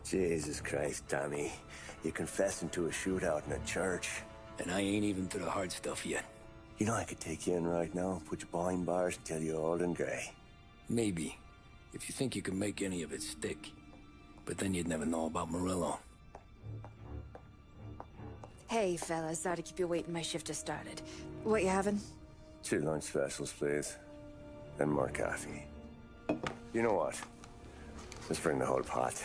Jesus Christ, Tommy. You're confessing to a shootout in a church. And I ain't even to the hard stuff yet. You know I could take you in right now, put you behind bars until you're old and grey. Maybe. If you think you can make any of it stick. But then you'd never know about Morello. Hey, fellas. Sorry to keep you waiting. My shift just started. What you having? 2 lunch specials, please. And more coffee. You know what? Let's bring the whole pot.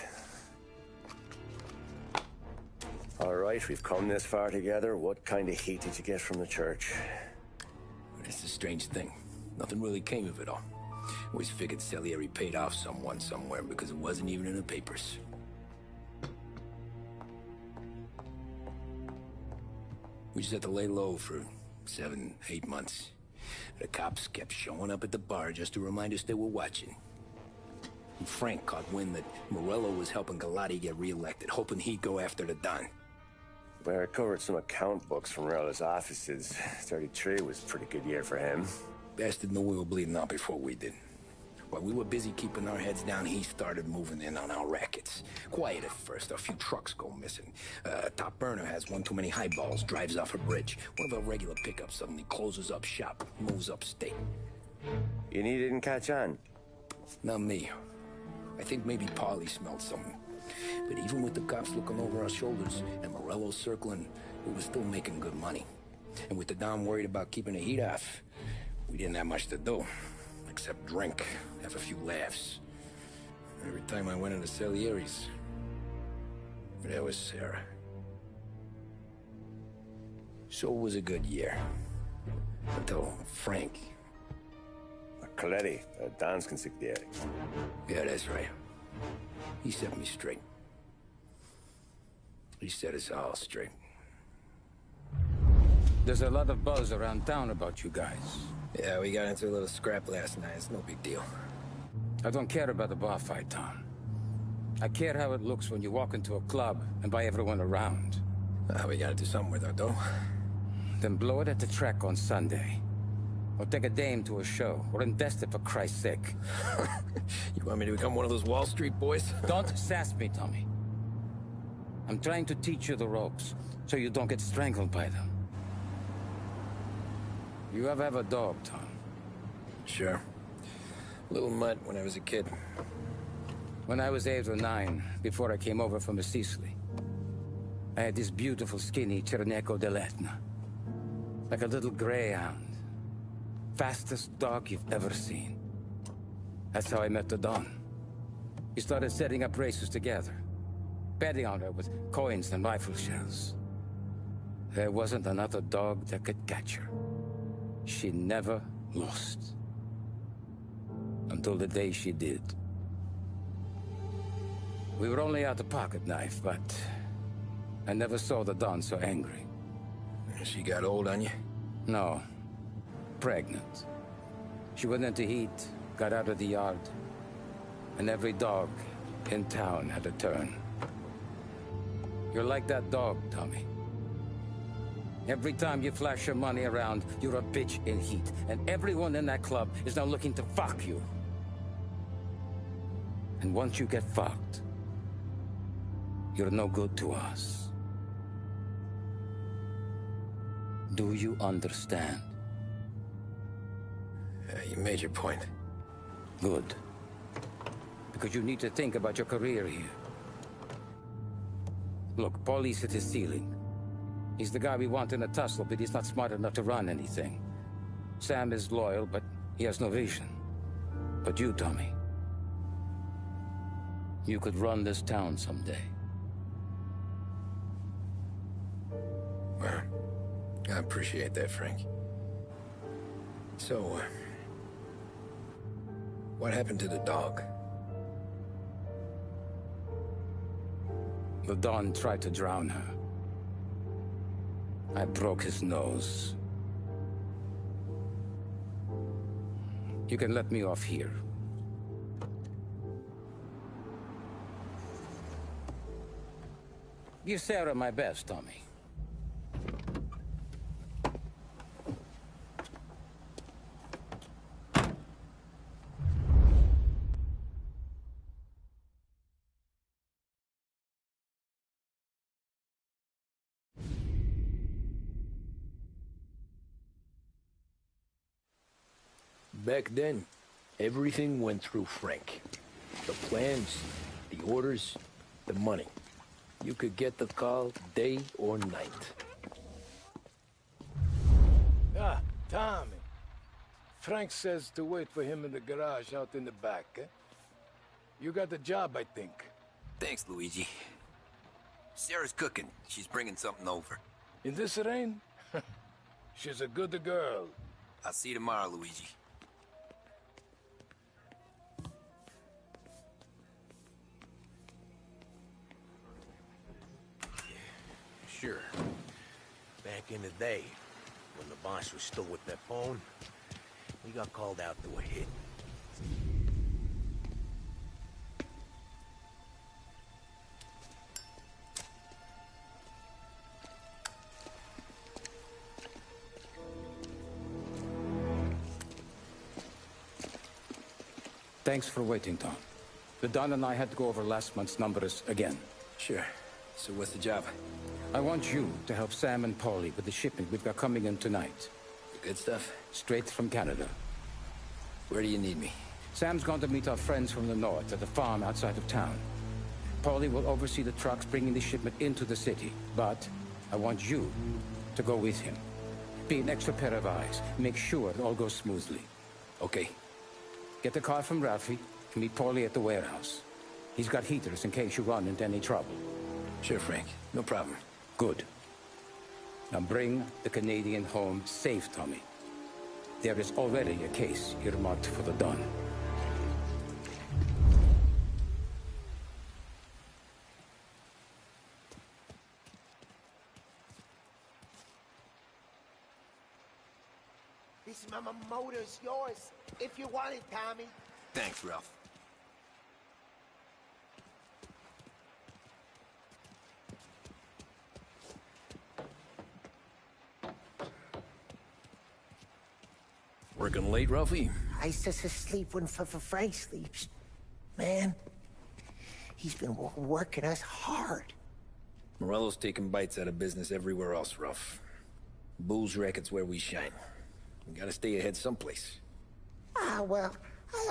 All right, we've come this far together. What kind of heat did you get from the church? It's a strange thing. Nothing really came of it all. Always figured Salieri paid off someone somewhere because it wasn't even in the papers. We just had to lay low for 7, 8 months. The cops kept showing up at the bar just to remind us they were watching. And Frank caught wind that Morello was helping Galati get reelected, hoping he'd go after the Don. Well, I recovered some account books from Morello's offices. 33 was a pretty good year for him. Bastard knew we were bleeding out before we did. While we were busy keeping our heads down, he started moving in on our rackets. Quiet at first, a few trucks go missing. Top burner has one too many highballs, drives off a bridge. One of our regular pickups suddenly closes up shop, moves upstate. And he didn't catch on? Not me. I think maybe Paulie smelled something. But even with the cops looking over our shoulders and Morello circling, we were still making good money. And with the Don worried about keeping the heat off, we didn't have much to do. Except drink, have a few laughs. Every time I went into Salieri's, there was Sarah. So it was a good year. Until Frank. Coletti, Don's consigliere. Yeah, that's right. He set me straight. He set us all straight. There's a lot of buzz around town about you guys. Yeah, we got into a little scrap last night. It's no big deal. I don't care about the bar fight, Tom. I care how it looks when you walk into a club and buy everyone around. We gotta do something with our dough. Then blow it at the track on Sunday. Or take a dame to a show. Or invest it, for Christ's sake. You want me to become one of those Wall Street boys? Don't sass me, Tommy. I'm trying to teach you the ropes, so you don't get strangled by them. You ever have a dog, Tom? Sure. Little mutt when I was a kid. When I was 8 or 9, before I came over from Sicily, I had this beautiful, skinny Cerneco dell'Etna. Like a little greyhound. Fastest dog you've ever seen. That's how I met the Don. We started setting up races together. Betting on her with coins and rifle shells. There wasn't another dog that could catch her. She never lost. Until the day she did. We were only out a pocket knife, but I never saw the Don so angry. She got old on you? No. Pregnant. She went into heat, got out of the yard, and every dog in town had a turn. You're like that dog, Tommy. Every time you flash your money around, you're a bitch in heat, and everyone in that club is now looking to fuck you. And once you get fucked, you're no good to us. Do you understand? You made your point. Good. Because you need to think about your career here. Look, Paulie's hit his ceiling. He's the guy we want in a tussle, but he's not smart enough to run anything. Sam is loyal, but he has no vision. But you, Tommy, you could run this town someday. Well, I appreciate that, Frank. So, what happened to the dog? The Don tried to drown her. I broke his nose. You can let me off here. Give Sarah my best, Tommy. Back then, everything went through Frank. The plans, the orders, the money. You could get the call day or night. Ah, Tommy. Frank says to wait for him in the garage out in the back, eh? You got the job, I think. Thanks, Luigi. Sarah's cooking. She's bringing something over. In this rain? She's a good girl. I'll see you tomorrow, Luigi. Sure. Back in the day, when the boss was still with that phone, we got called out to a hit. Thanks for waiting, Don. The Don and I had to go over last month's numbers again. Sure. So what's the job? I want you to help Sam and Paulie with the shipment we've got coming in tonight. The good stuff? Straight from Canada. Where do you need me? Sam's going to meet our friends from the north at the farm outside of town. Paulie will oversee the trucks bringing the shipment into the city. But I want you to go with him. Be an extra pair of eyes. Make sure it all goes smoothly. Okay. Get the car from Ralphie and meet Paulie at the warehouse. He's got heaters in case you run into any trouble. Sure, Frank. No problem. Good. Now bring the Canadian home safe, Tommy. There is already a case earmarked for the Don. This motor's yours, if you want it, Tommy. Thanks, Ralph. Working late, Ralphie? I sleep when Frank sleeps. Man, he's been working us hard. Morello's taking bites out of business everywhere else, Ralph. Bull's racket's where we shine. We gotta stay ahead someplace. Well,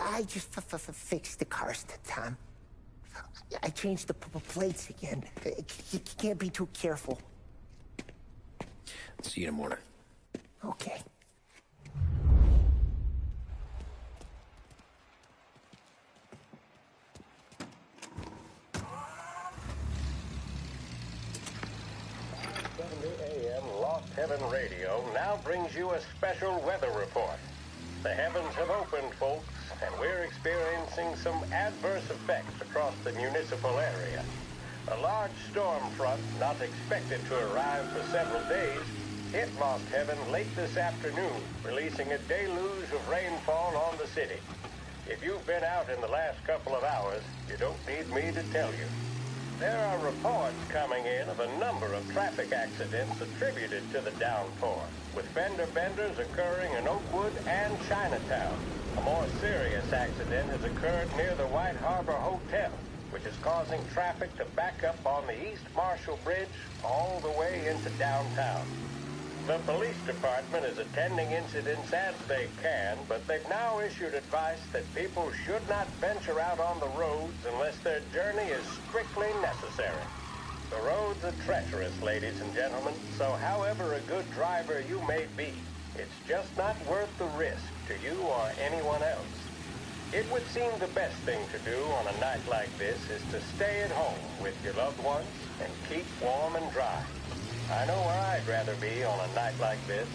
I just fixed the cars, Tom. I changed the plates again. You can't be too careful. See you in the morning. Okay. Lost Heaven Radio now brings you a special weather report. The heavens have opened, folks, and we're experiencing some adverse effects across the municipal area. A large storm front, not expected to arrive for several days, hit Lost Heaven late this afternoon, releasing a deluge of rainfall on the city. If you've been out in the last couple of hours, you don't need me to tell you. There are reports coming in of a number of traffic accidents attributed to the downpour, with fender benders occurring in Oakwood and Chinatown. A more serious accident has occurred near the White Harbor Hotel, which is causing traffic to back up on the East Marshall Bridge all the way into downtown. The police department is attending incidents as they can, but they've now issued advice that people should not venture out on the roads unless their journey is strictly necessary. The roads are treacherous, ladies and gentlemen, so however a good driver you may be, it's just not worth the risk to you or anyone else. It would seem the best thing to do on a night like this is to stay at home with your loved ones and keep warm and dry. I know where I'd rather be on a night like this.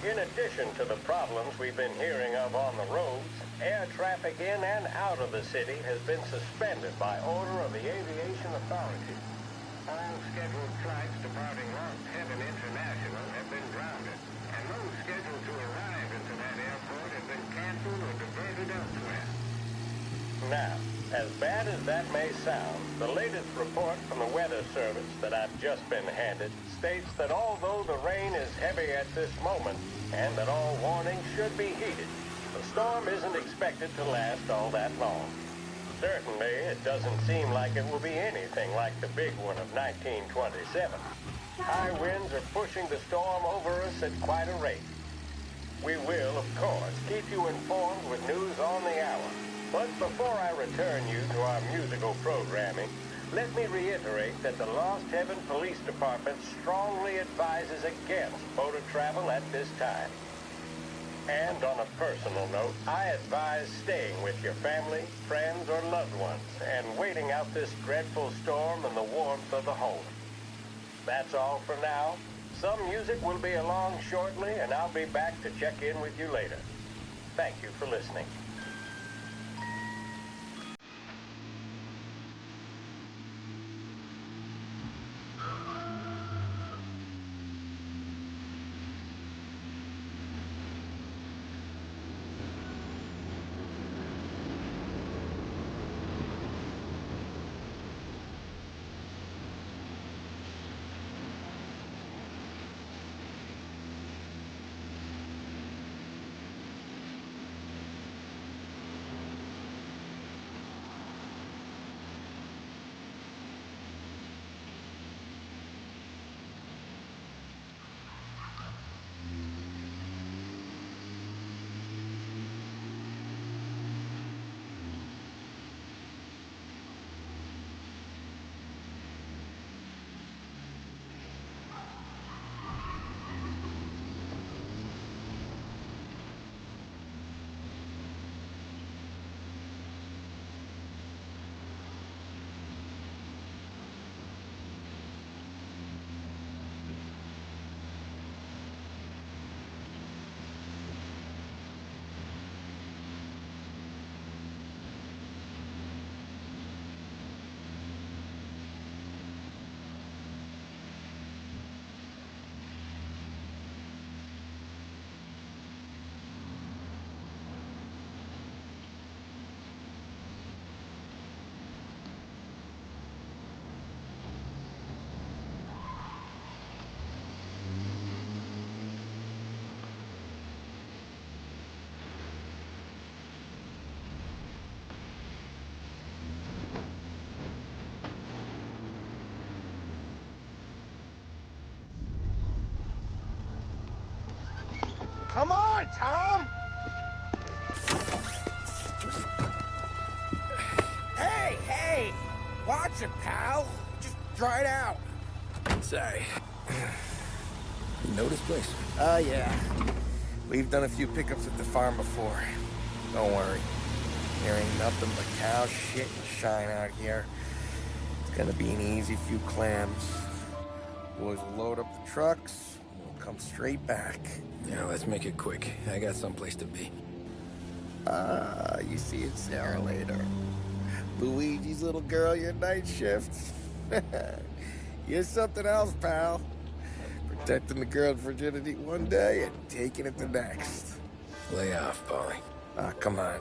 In addition to the problems we've been hearing of on the roads, air traffic in and out of the city has been suspended by order of the aviation authorities. All scheduled flights departing Lost Heaven International have been grounded, and those scheduled to arrive into that airport have been canceled or diverted elsewhere. Now, as bad as that may sound, the latest report from the Weather Service that I've just been handed states that although the rain is heavy at this moment, and that all warnings should be heeded, the storm isn't expected to last all that long. Certainly, it doesn't seem like it will be anything like the big one of 1927. High winds are pushing the storm over us at quite a rate. We will, of course, keep you informed with news on the hour. But before I return you to our musical programming, let me reiterate that the Lost Heaven Police Department strongly advises against motor travel at this time. And on a personal note, I advise staying with your family, friends, or loved ones and waiting out this dreadful storm in the warmth of the home. That's all for now. Some music will be along shortly, and I'll be back to check in with you later. Thank you for listening. Come on, Tom! Hey! Watch it, pal. Just dry it out. Sorry. You know this place? Yeah. We've done a few pickups at the farm before. Don't worry. There ain't nothing but cow shit and shine out here. It's gonna be an easy few clams. Boys will load up the trucks, and we'll come straight back. Yeah, let's make it quick. I got someplace to be. You see Sarah later. Luigi's little girl, your night shift. You're something else, pal. Protecting the girl's virginity one day and taking it the next. Lay off, Paulie. Ah, come on.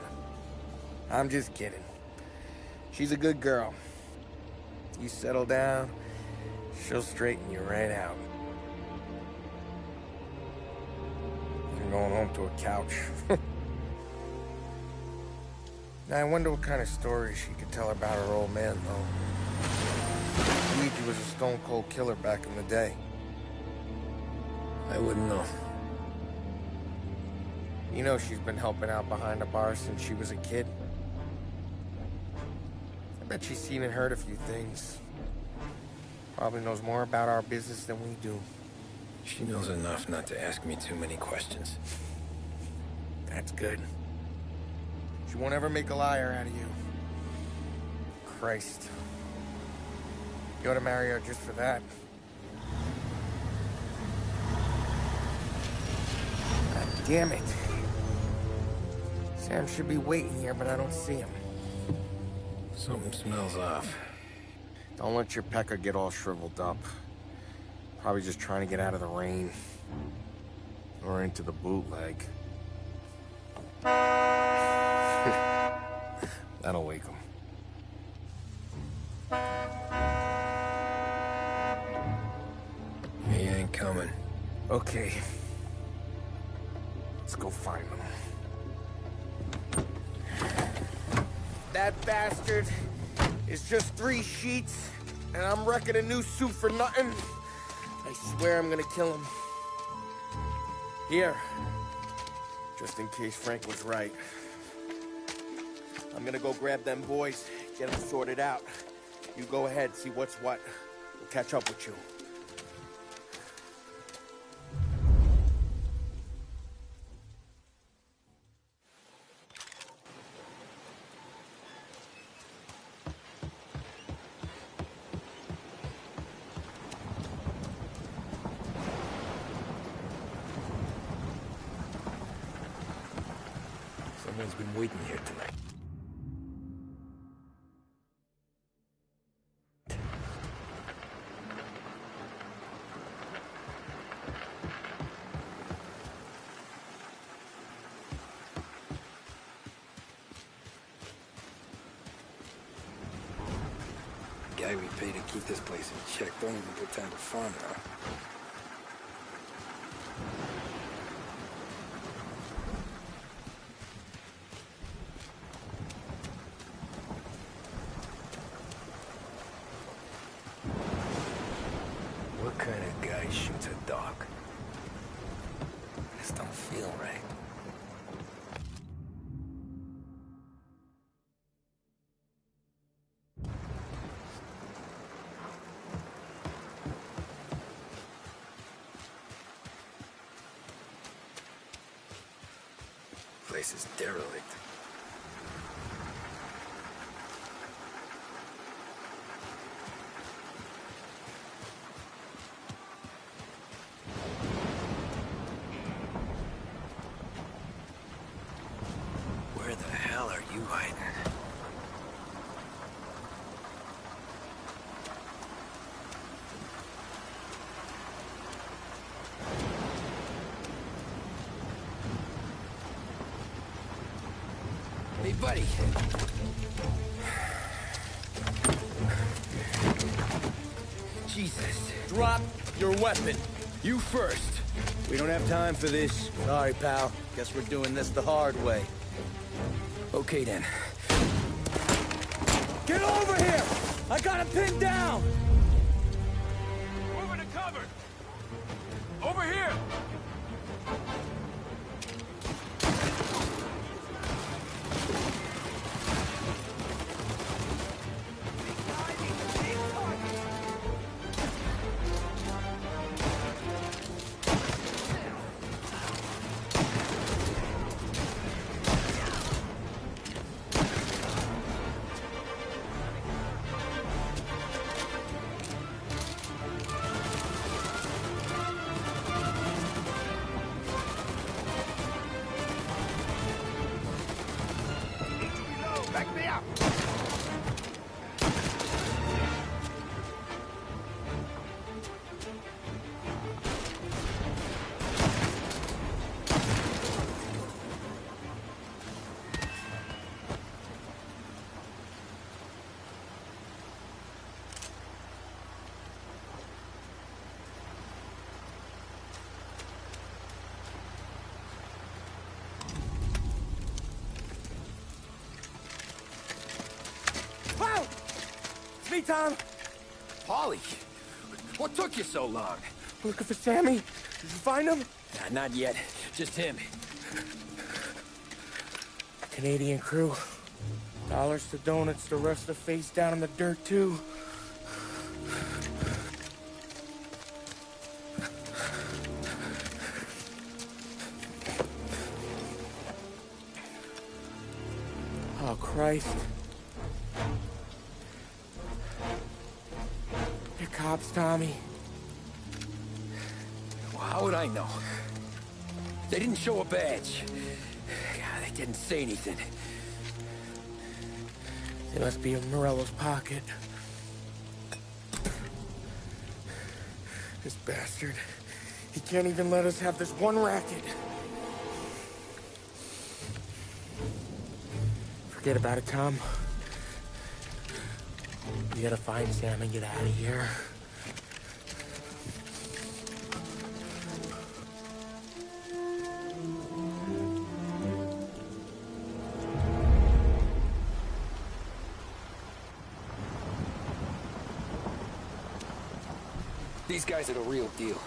I'm just kidding. She's a good girl. You settle down, she'll straighten you right out. You're going home to a couch. Now, I wonder what kind of stories she could tell about her old man, though. Luigi was a stone-cold killer back in the day. I wouldn't know. You know she's been helping out behind the bar since she was a kid. I bet she's seen and heard a few things. Probably knows more about our business than we do. She knows enough not to ask me too many questions. That's good. She won't ever make a liar out of you. Christ. You ought to marry her just for that. God damn it. Sam should be waiting here, but I don't see him. Something smells off. Don't let your pecker get all shriveled up. Probably just trying to get out of the rain. Or into the bootleg. That'll wake him. He ain't coming. Okay. Let's go find him. That bastard is just 3 sheets, and I'm wrecking a new suit for nothing. I swear I'm gonna kill him. Here. Just in case Frank was right. I'm gonna go grab them boys, get them sorted out. You go ahead, see what's what. We'll catch up with you. Someone's been waiting here tonight. Guy we pay to keep this place in check don't even pretend to farm it, huh? What kind of guy shoots a dog? This don't feel right. Place is derelict. Where the hell are you hiding? Hey, buddy. Jesus. Drop your weapon. You first. We don't have time for this. Sorry, pal. Guess we're doing this the hard way. Okay, then. Get over here! I got him pinned down! Moving to cover! Over here! Back me up! It's me, Tom. Paulie, what took you so long? Looking for Sammy. Did you find him? Nah, not yet. Just him. Canadian crew. Dollars to donuts, the rest of the face down in the dirt, too. Oh, Christ. They're cops, Tommy. Well, how would I know? They didn't show a badge. They didn't say anything. They must be in Morello's pocket. This bastard. He can't even let us have this one racket. Forget about it, Tom. We gotta find Sam and get out of here. These guys are the real deal.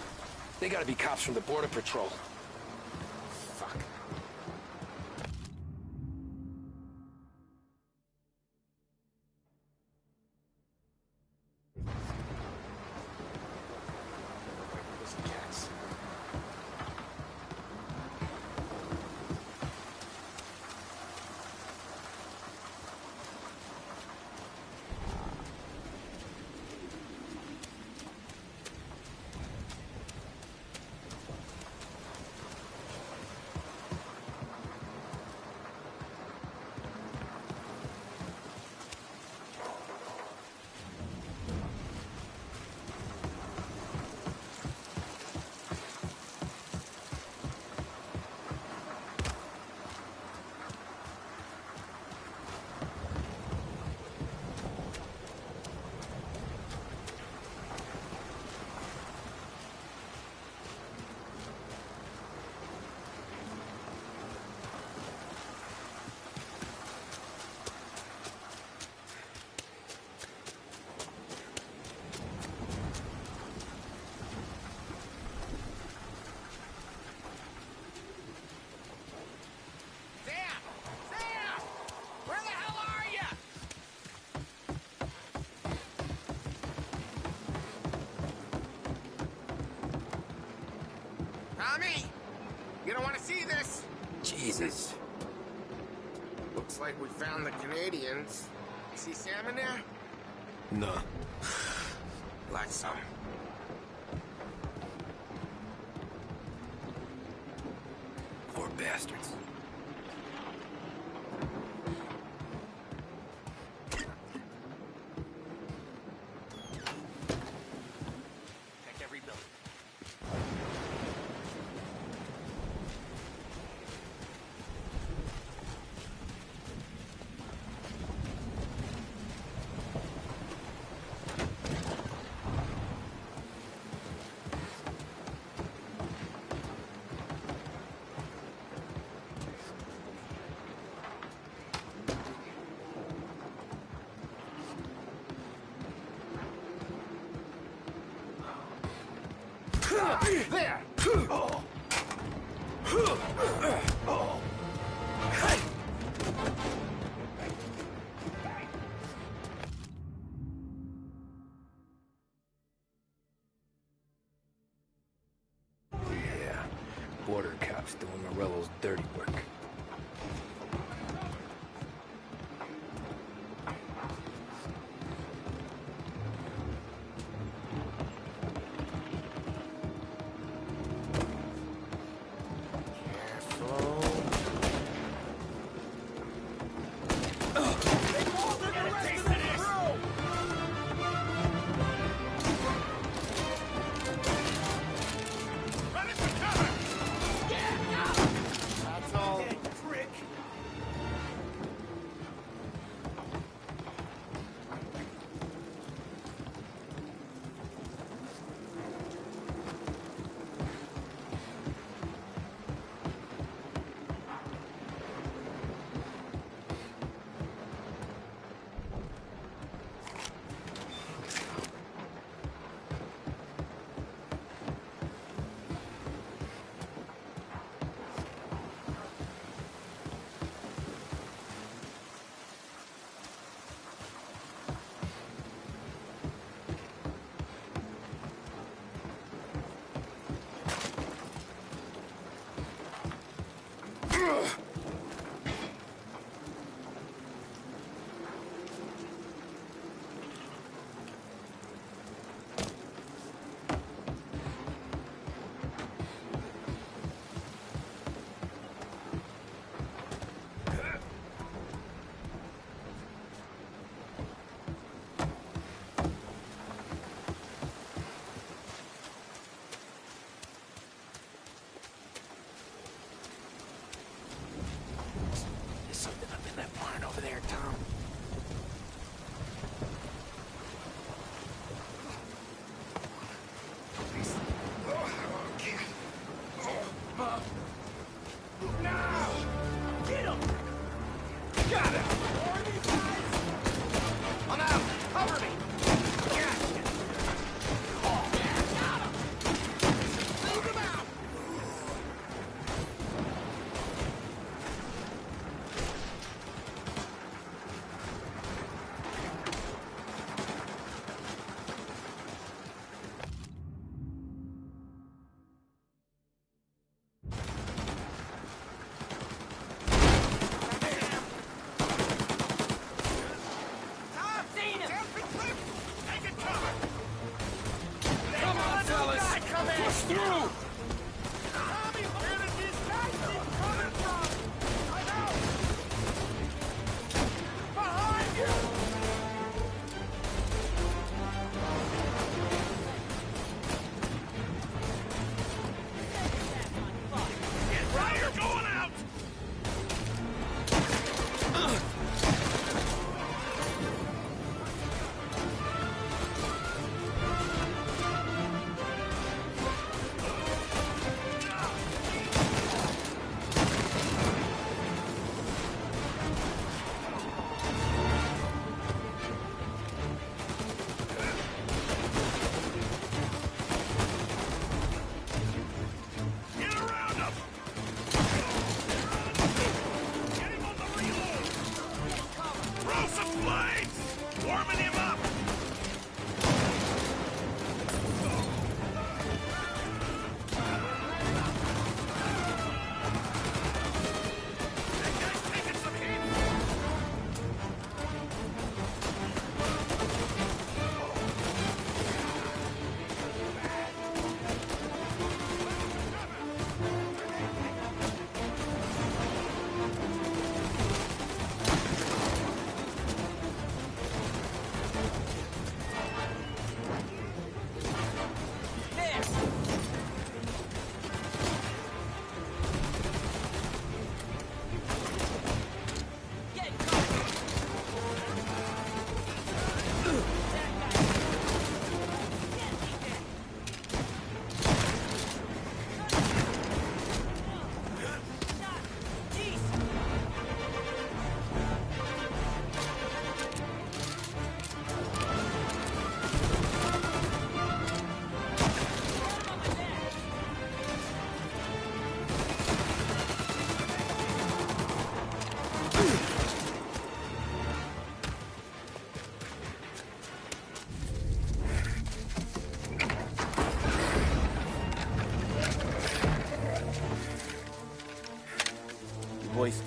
They gotta be cops from the Border Patrol. Fuck. Tommy! You don't want to see this! Jesus. Looks like we found the Canadians. You see Sam in there? No. Like some. Poor bastards. Check every building. There! Yeah, border cops doing Morello's dirty work. That's all. There's something up in that barn over there, Tom.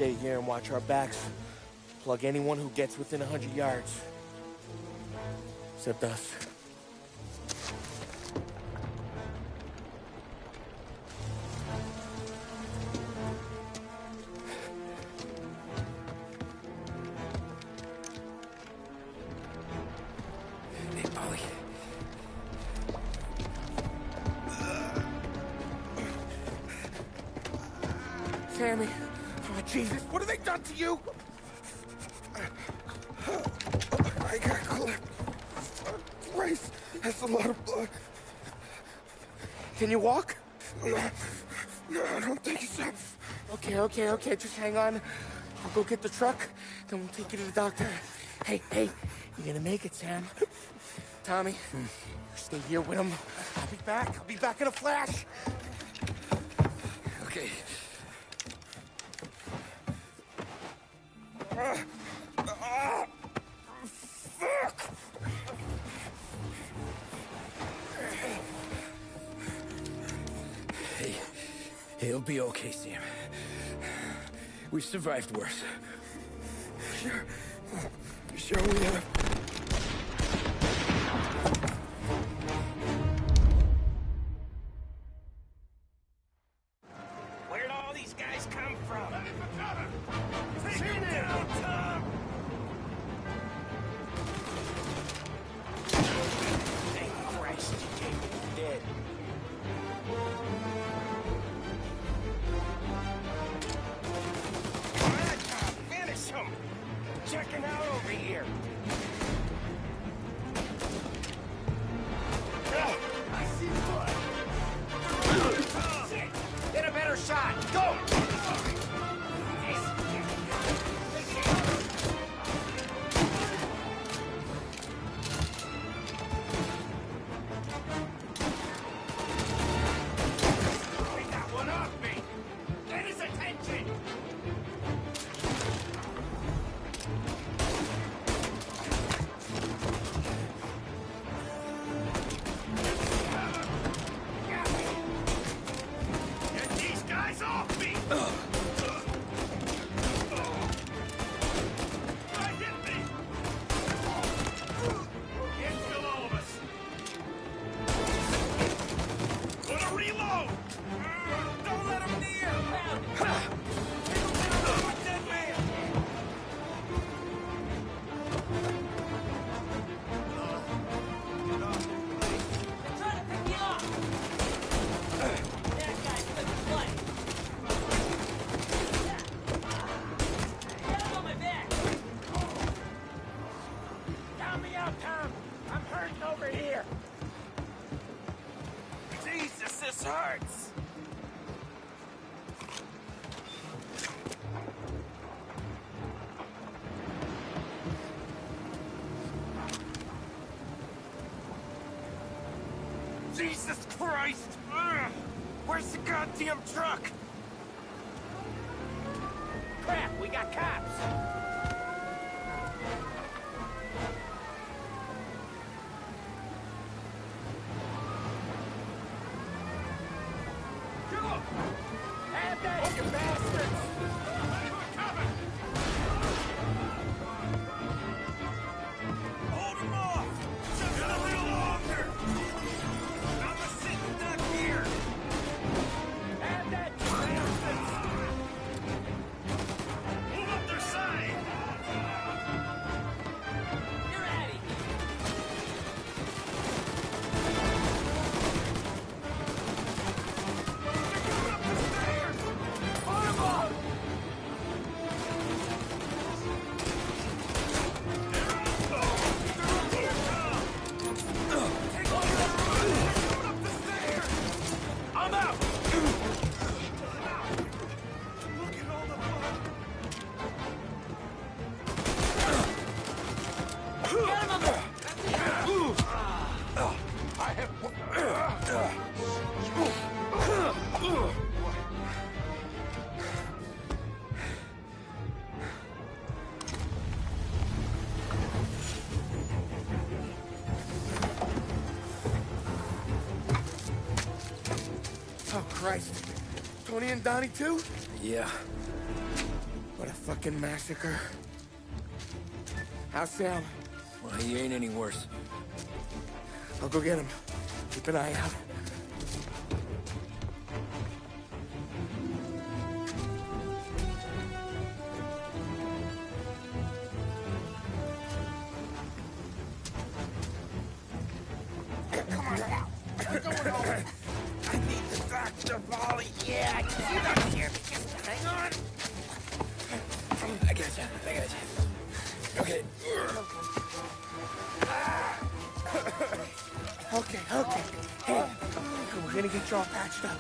stay here and watch our backs. Plug anyone who gets within 100 yards. Except us. Hey, Paulie. Sammy. Oh, Jesus. What have they done to you? I got clipped. Christ. That's a lot of blood. Can you walk? No, I don't think so. Okay. Just hang on. I'll go get the truck, then we'll take you to the doctor. Hey, you're gonna make it, Sam. Tommy, you stay here with him. I'll be back in a flash. Okay. Fuck! Hey, it'll be okay, Sam. We've survived worse. Sure we have. Where'd all these guys come from? Take him down, Tom! Thank Christ you came dead. Come on, Tom, finish him! Checking out over here. I see blood. Shit! Get a better shot! Go! They got one off me! Get his attention! Get these guys off me! Try hit me! Can't kill all of us. Gonna reload! Don't let him near! Dead man! They're trying to pick me off! That guy's gonna play! Get him on my back! Count me out, Tom! I'm hurting over here! Jesus, this hurts! Jesus Christ! Ugh. Where's the goddamn truck? Crap, we got cops! Have that, you bastards! Hold him off! Just a little longer! I'm a sitting duck here! Have that, you bastards! Move up their side! You're out of here! Up the stairs! Put him up! I'm out! Look at all the blood! Get him on the... I have... Oh, Christ. Tony and Donnie, too? Yeah. fucking massacre. How's Sam? Well, he ain't any worse. I'll go get him. Keep an eye out. Come on now. We're going home. I need the doctor, Paulie. Yeah, you're not here. Just hang on. I got you. Okay. Okay. Hey, we're gonna get you all patched up.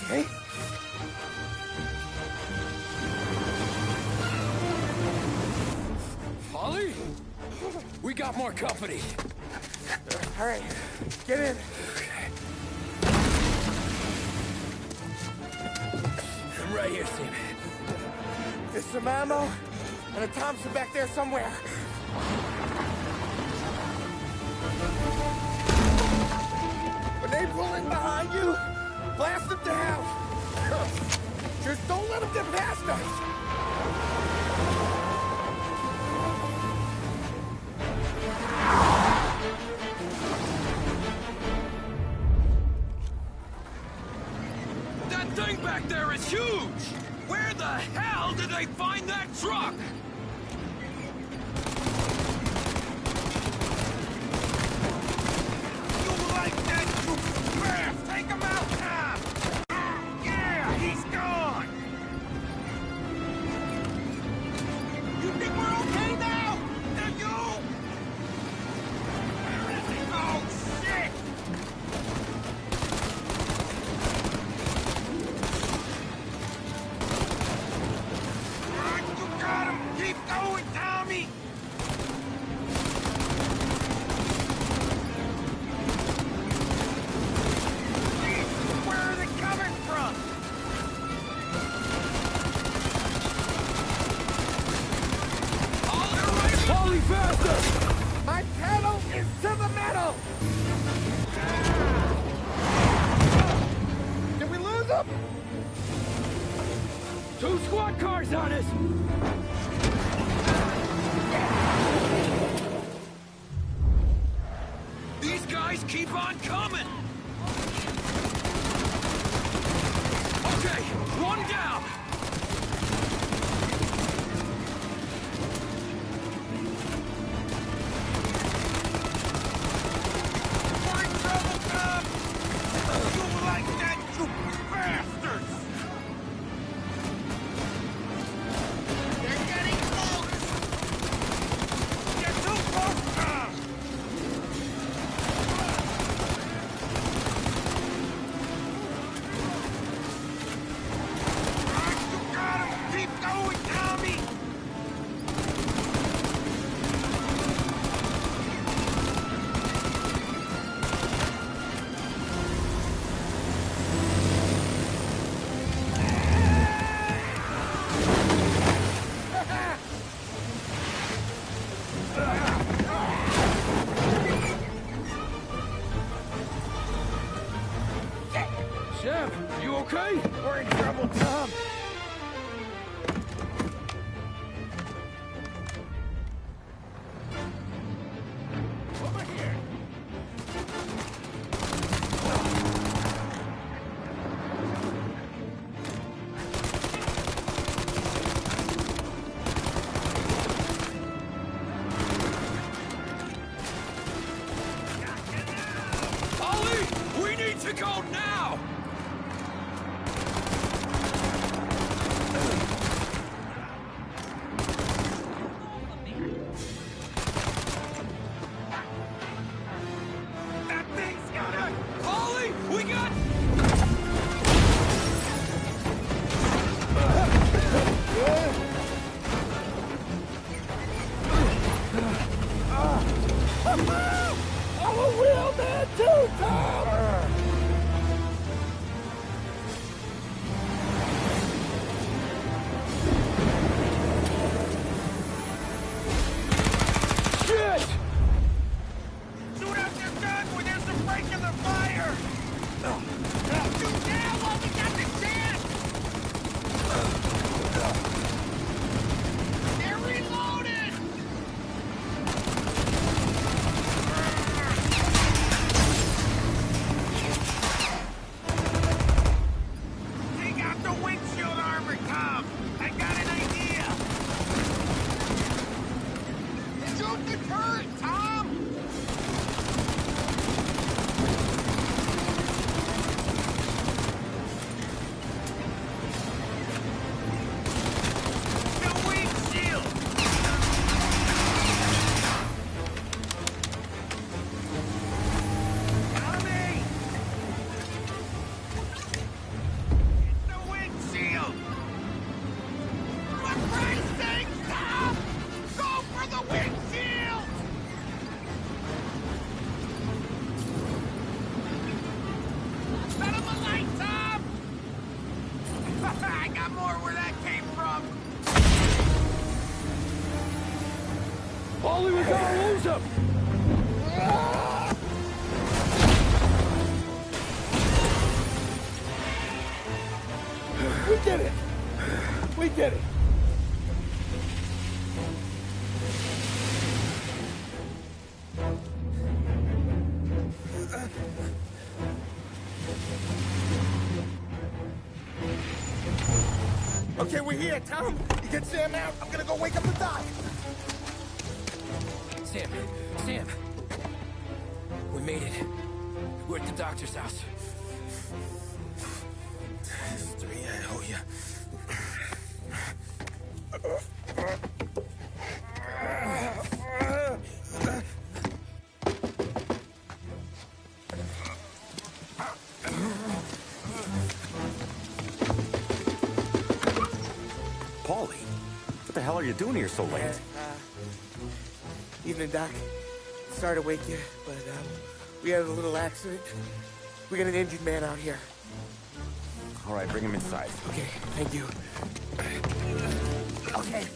Okay? Paulie? We got more company. All right, get in. I'm right here, Sam. There's some ammo and a Thompson back there somewhere. When they pull in behind you, blast them down. Just don't let them get past us. That thing back there is huge! Where the hell did they find that truck? You like that, you fast! Take him out now! Yeah, he's gone! You think we're okay now? Do you? Where is he? Oh, shit! You got him! Keep going, Tommy! Where are they coming from? Paulie, faster! My pedal is to the metal! Did we lose them? 2 squad cars on us! These guys keep on coming! Okay, one down! We're in trouble, Tom! You like that, you bastards! They're getting close! You're too close, Tom! You got him! Keep going, Tommy! Sam, you okay? We're in trouble, Tom. Over here! Paulie, we need to go now! That thing's gonna... Paulie, we got... I'm a real man too, Tom! Shit! Shoot out your gun when there's a break in the fire! Shoot now while we got the chance! Paulie, we're gonna lose him! We did it! We did it! Okay, we're here, Tom. You get Sam out. I'm gonna go wake up the doc. Sam! We made it. We're at the doctor's house. 3, I owe you. Paulie, what the hell are you doing here so late? Evening, Doc. Sorry to wake you, but we had a little accident. We got an injured man out here. All right, bring him inside. Okay, thank you. Okay,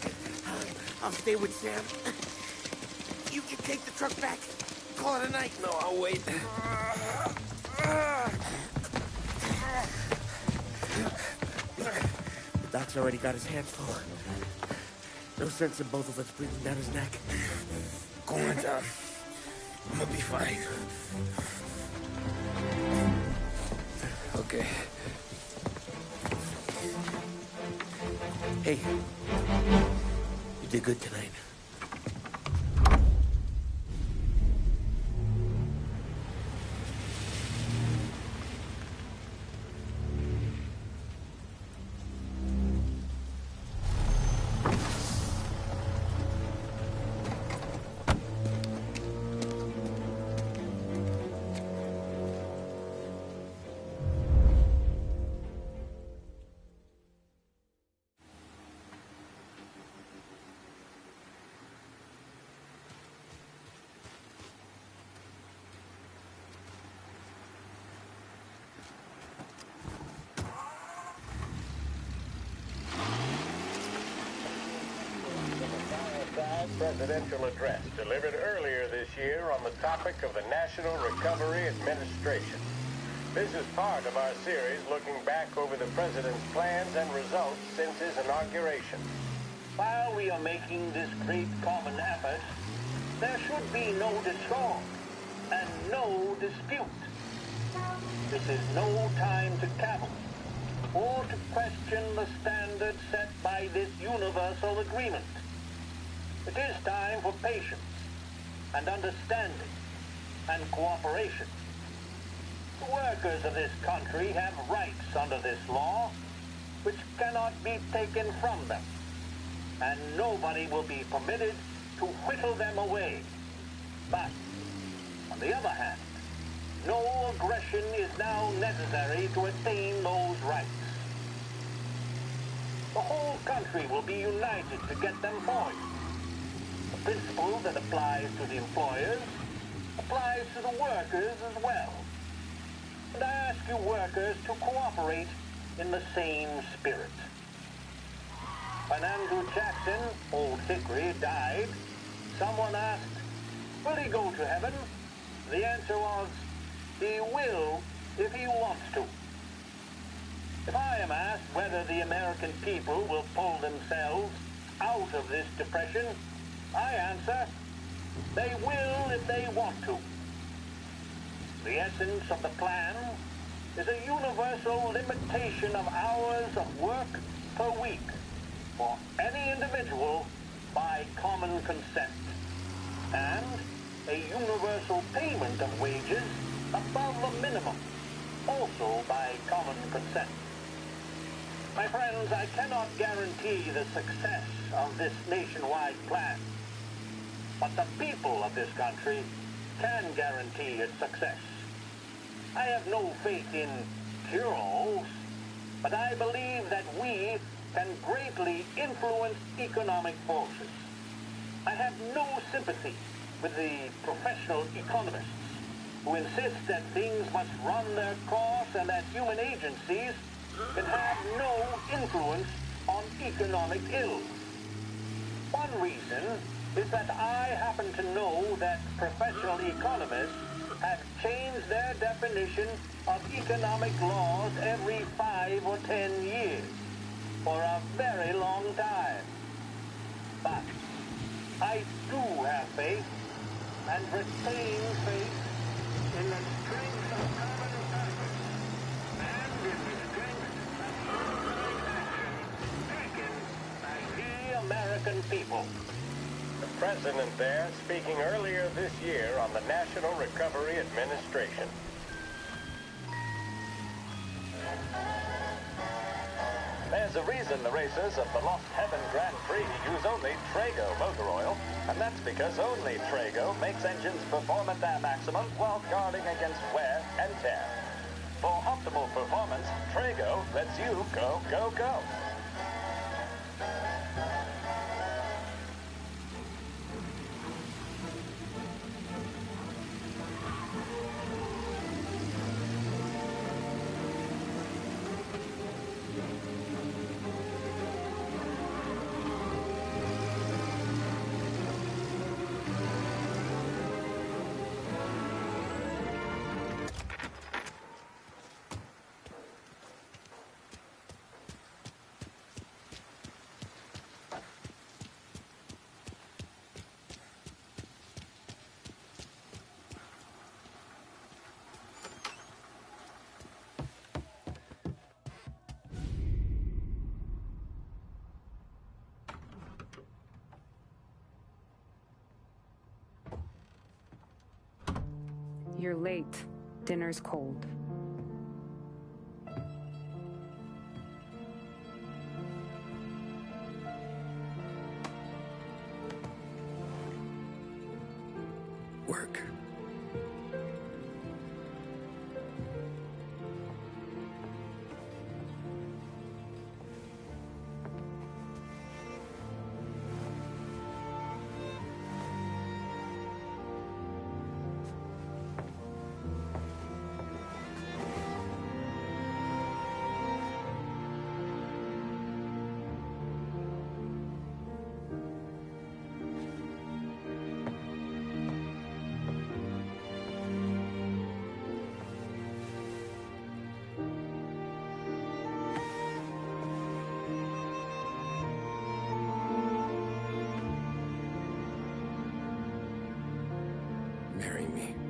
I'll stay with Sam. You can take the truck back. Call it a night. No, I'll wait. The doc's already got his hands full. No sense in both of us breathing down his neck. Go on, Tom. I'm gonna be fine. Okay. Hey, you did good tonight. Presidential address delivered earlier this year on the topic of the National Recovery Administration. This is part of our series looking back over the president's plans and results since his inauguration. While we are making this great common effort, there should be no distraught and no dispute. This is no time to cavil or to question the standards set by this universal agreement. It is time for patience and understanding and cooperation. The workers of this country have rights under this law which cannot be taken from them, and nobody will be permitted to whittle them away. But, on the other hand, no aggression is now necessary to attain those rights. The whole country will be united to get them for you. The principle that applies to the employers applies to the workers as well. And I ask you workers to cooperate in the same spirit. When Andrew Jackson, Old Hickory, died, someone asked, will he go to heaven? The answer was, he will if he wants to. If I am asked whether the American people will pull themselves out of this depression, I answer, they will if they want to. The essence of the plan is a universal limitation of hours of work per week for any individual by common consent, and a universal payment of wages above the minimum, also by common consent. My friends, I cannot guarantee the success of this nationwide plan, but the people of this country can guarantee its success. I have no faith in cure-alls, but I believe that we can greatly influence economic forces. I have no sympathy with the professional economists who insist that things must run their course and that human agencies can have no influence on economic ills. One reason is that I happen to know that professional economists have changed their definition of economic laws every 5 or 10 years for a very long time. But I do have faith and retain faith in the strength of common purpose and in the strength of organized action taken by the American people. The president there speaking earlier this year on the National Recovery Administration. There's a reason the racers of the Lost Heaven Grand Prix use only Trago motor oil, and that's because only Trago makes engines perform at their maximum while guarding against wear and tear. For optimal performance, Trago lets you go, go, go. You're late. Dinner's cold. Work. Marry me.